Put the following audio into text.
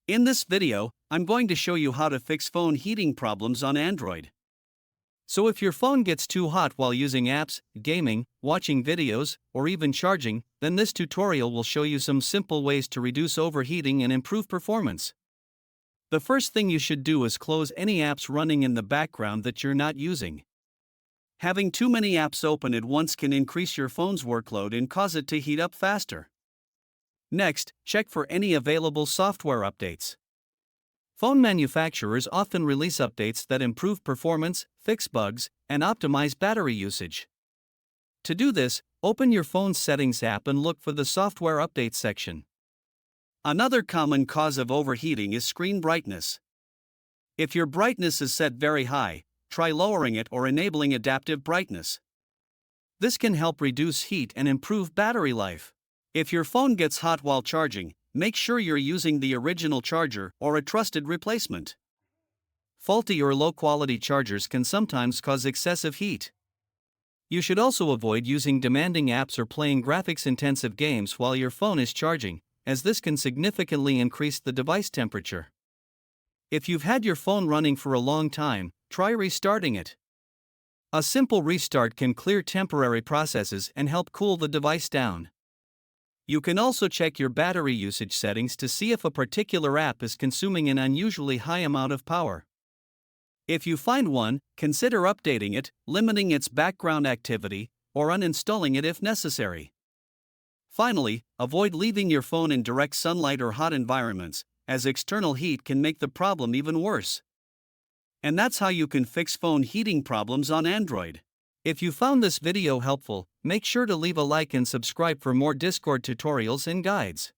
In this video, I'm going to show you how to fix phone heating problems on Android. So if your phone gets too hot while using apps, gaming, watching videos, or even charging, then this tutorial will show you some simple ways to reduce overheating and improve performance. The first thing you should do is close any apps running in the background that you're not using. Having too many apps open at once can increase your phone's workload and cause it to heat up faster. Next, check for any available software updates. Phone manufacturers often release updates that improve performance, fix bugs, and optimize battery usage. To do this, open your phone's Settings app and look for the Software Updates section. Another common cause of overheating is screen brightness. If your brightness is set very high, try lowering it or enabling adaptive brightness. This can help reduce heat and improve battery life. If your phone gets hot while charging, make sure you're using the original charger or a trusted replacement. Faulty or low-quality chargers can sometimes cause excessive heat. You should also avoid using demanding apps or playing graphics-intensive games while your phone is charging, as this can significantly increase the device temperature. If you've had your phone running for a long time, try restarting it. A simple restart can clear temporary processes and help cool the device down. You can also check your battery usage settings to see if a particular app is consuming an unusually high amount of power. If you find one, consider updating it, limiting its background activity, or uninstalling it if necessary. Finally, avoid leaving your phone in direct sunlight or hot environments, as external heat can make the problem even worse. And that's how you can fix phone heating problems on Android. If you found this video helpful, make sure to leave a like and subscribe for more Discord tutorials and guides.